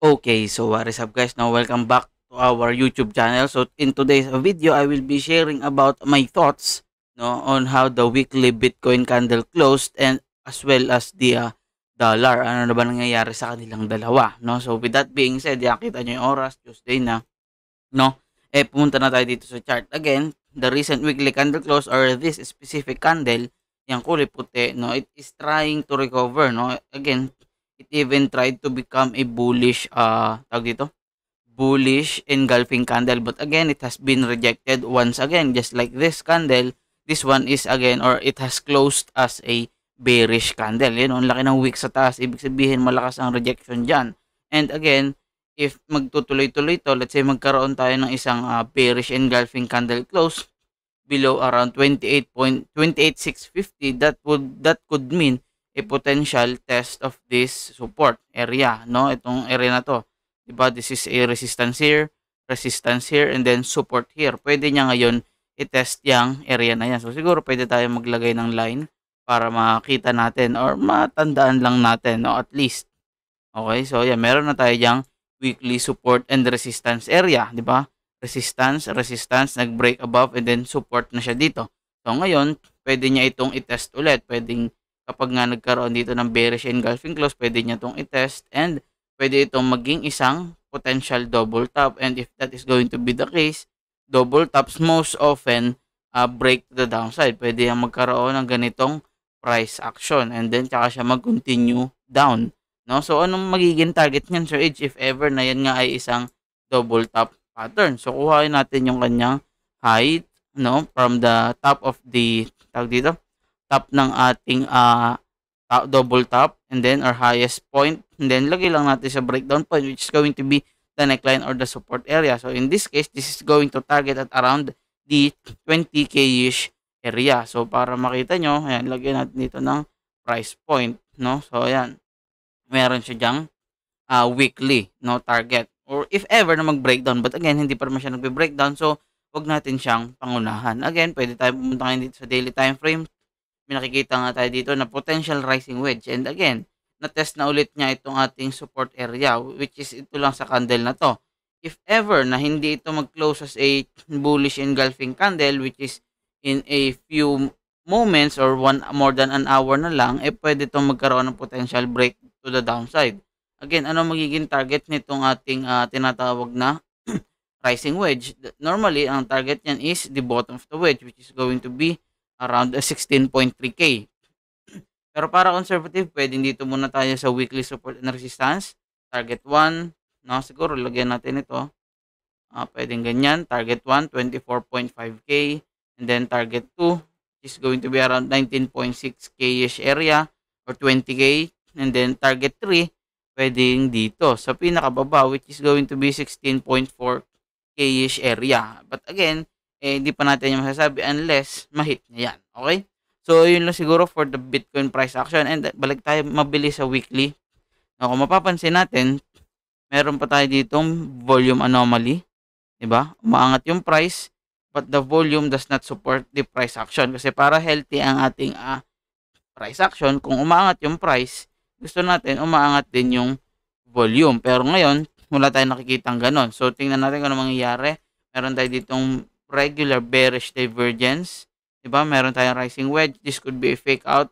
Okay, so what is up guys? Now welcome back to our YouTube channel. So in today's video, I will be sharing about my thoughts on how the weekly Bitcoin candle closed and as well as the dollar. Ano na ba nangyayari sa kanilang dalawa, no? So with that being said, kita nyo yung oras, Tuesday na, no? Pumunta na tayo dito sa chart. Again, the recent weekly candle close or this specific candle, yung kulay puti, no? It is trying to recover, no? Again, it even tried to become a bullish tawag dito, bullish engulfing candle, but again it has been rejected once again, just like this candle. This one is again, or it has closed as a bearish candle. Yun, ang laki ng wick sa taas, ibig sabihin malakas ang rejection dyan. And again, if magtutuloy-tuloy to, let's say magkaroon tayo ng isang bearish engulfing candle close below around 28.28650, that could mean a potential test of this support area, no? Itong area na to, diba? This is a resistance here, and then support here. Pwede niya ngayon i-test yung area na yan. So siguro pwede tayo maglagay ng line para makita natin or matandaan lang natin, no? At least. Okay, so yeah, meron na tayo diyang weekly support and resistance area, di ba? Resistance, nag-break above, and then support na siya dito. So ngayon, pwede niya itong i-test ulit. Pwedeng kapag nga nagkaroon dito ng bearish engulfing close, pwede niya itong i-test and pwede itong maging isang potential double top. And if that is going to be the case, double tops most often break to the downside. Pwede yung magkaroon ng ganitong price action and then tsaka siya mag-continue down. No? So, anong magiging target niyan, Sir Edge, if ever na yan nga ay isang double top pattern? So, kuhain natin yung kanyang height, no? From the top of the, tawag dito, top ng ating double top, and then our highest point, and then lagay lang natin sa breakdown point, which is going to be the neckline or the support area. So, in this case, this is going to target at around the 20k-ish area. So, para makita nyo, ayan, lagyan natin dito ng price point, no? So, ayan, meron siya dyang weekly, no, target. Or if ever na mag-breakdown, but again, hindi pa naman siya nagbe-breakdown, so wag natin siyang pangunahan. Again, pwede tayo pumunta ngayon dito sa daily time frame. May nakikita nga tayo dito na potential rising wedge. And again, na-test na ulit niya itong ating support area, which is ito lang sa candle na to. If ever na hindi ito mag-close as a bullish engulfing candle, which is in a few moments or more than an hour na lang, pwede itong magkaroon ng potential break to the downside. Again, ano magiging target nitong ating tinatawag na rising wedge? Normally, ang target niyan is the bottom of the wedge, which is going to be around 16.3k. Pero para conservative, pwedeng dito muna tayo sa weekly support and resistance. Target 1, no? Siguro lagyan natin ito. Pwedeng ganyan. Target 1, 24.5k. And then target 2 is going to be around 19.6k-ish area or 20k. And then target 3, pwedeng dito sa pinakababa, which is going to be 16.4k-ish area. But again, hindi pa natin yung masasabi unless ma-hit niya yan. Okay? So, yun lang siguro for the Bitcoin price action. And balik tayo mabilis sa weekly. Now, kung mapapansin natin, meron pa tayo ditong volume anomaly. Diba? Umaangat yung price, but the volume does not support the price action. Kasi para healthy ang ating price action, kung umaangat yung price, gusto natin umaangat din yung volume. Pero ngayon, wala tayong nakikitang ganon. So, tingnan natin kung ano mangyayari. Meron tayo ditong regular bearish divergence. Diba? Meron tayong rising wedge. This could be a fake out.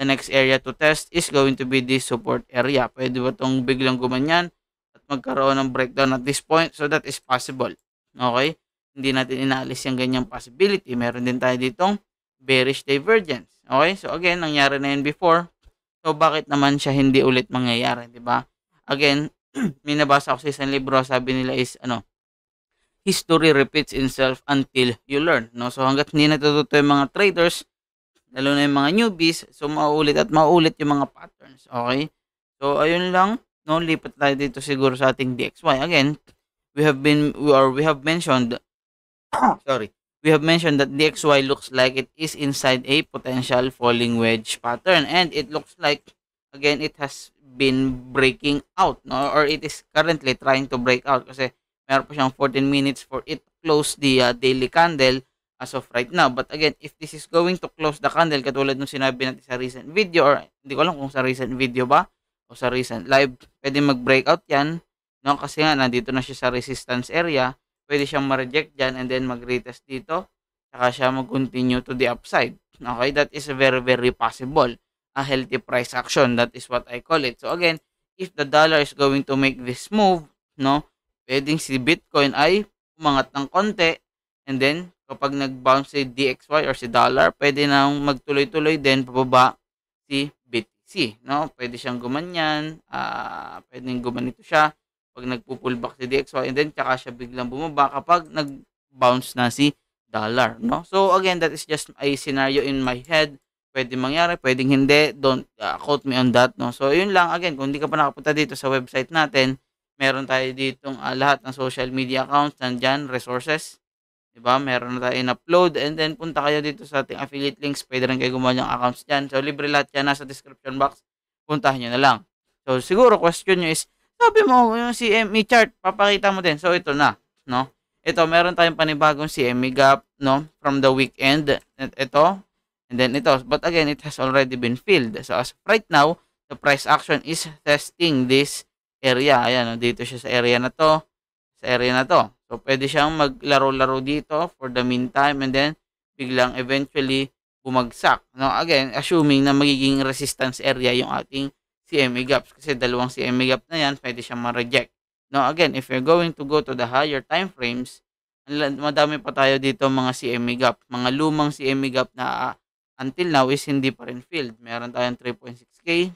The next area to test is going to be this support area. Pwede ba itong biglang gumanyan at magkaroon ng breakdown at this point? So, that is possible. Okay? Hindi natin inaalis yung ganyang possibility. Meron din tayo ditong bearish divergence. Okay? So, again, nangyari na yun before. So, bakit naman siya hindi ulit mangyayari, di ba? Again, may nabasa ako sa isang libro, sabi nila is, history repeats itself until you learn, no? So, hanggat hindi natututo yung mga traders, lalo na yung mga newbies, so, mauulit at mauulit yung mga patterns, okay? So, ayun lang, no? Lipat tayo dito siguro sa ating DXY. Again, we have mentioned, sorry, we have mentioned that DXY looks like it is inside a potential falling wedge pattern, and it looks like, again, it has been breaking out, no? Or it is currently trying to break out kasi meron pa siyang 14 minutes for it to close the daily candle as of right now. But again, if this is going to close the candle, katulad nung sinabi natin sa recent video, or hindi ko alam kung sa recent video ba o sa recent live, pwede mag-breakout yan, no? Kasi nga nandito na siya sa resistance area, pwede siyang ma-reject diyan and then mag-retest dito, saka siya mag-continue to the upside. Okay, that is very very possible. A healthy price action, that is what I call it. So again, if the dollar is going to make this move, no, pwedeng si Bitcoin ay umangat ng konti and then kapag nag-bounce si DXY or si dollar, pwede nang magtuloy-tuloy din pababa si BTC, no? Pwede siyang gumanyan, pwedeng gumanito siya pag nagpu-pullback si DXY and then tsaka siya biglang bumaba kapag nag-bounce na si dollar, no? So again, that is just a scenario in my head. Pwede mangyari, pwedeng hindi. Don't quote me on that, no? So yun lang, again, kung hindi ka pa nakapunta dito sa website natin, meron tayo ditong lahat ng social media accounts nandyan, resources. 'Di ba? Meron na tayong upload and then punta kayo dito sa ating affiliate links, puwede rin kayo gumawa ng accounts diyan. So, libre lahat 'yan, nasa description box, puntahan niyo na lang. So, siguro question niyo is, sabi mo yung CME chart papakita mo din. So, ito na, 'no? Ito meron tayong panibagong CME gap, 'no, from the weekend. Ito, and then ito. But again, it has already been filled. So, as of right now, the price action is testing this area. Ayan, dito siya sa area na 'to, sa area na 'to. So, pwede siyang maglaro-laro dito for the meantime and then biglang eventually bumagsak. No, again, assuming na magiging resistance area yung ating CME gaps kasi dalawang CME gap na yan, pwede siyang ma-reject. No, again, if you're going to go to the higher time frames, madami pa tayo dito mga CME gap, mga lumang CME gap na until now is hindi pa rin filled. Meron tayong 3.6K,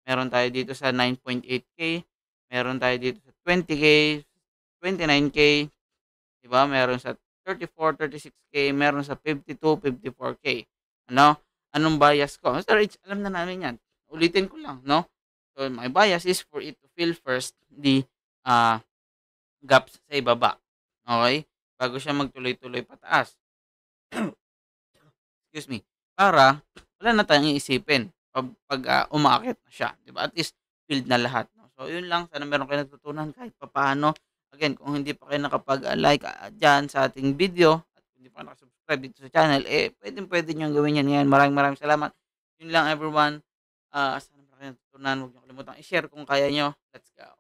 meron tayo dito sa 9.8K, meron tayo dito sa 20K, 29K, 'di ba? Meron sa 34, 36K, meron sa 52, 54K. Ano? Anong bias ko? Sir Rich, alam na namin 'yan. Ulitin ko lang, no? So my bias is for it to fill first the uh, gaps sa ibaba. Okay? Bago siya magtuloy-tuloy pataas. Excuse me. Para wala na tayong iisipin pag umaakit na siya, 'di ba? At least filled na lahat, no? So 'yun lang, sana meron kayong natutunan kahit papaano. Again, kung hindi pa kayo nakapag-like diyan sa ating video at hindi pa naka-subscribe dito sa channel, eh puwedeng-puwede niyong gawin 'yan ngayon. Maraming maraming salamat. 'Yun lang everyone. Sana meron kayong natutunan. Huwag niyo kalimutang i-share kung kaya niyo. Let's go.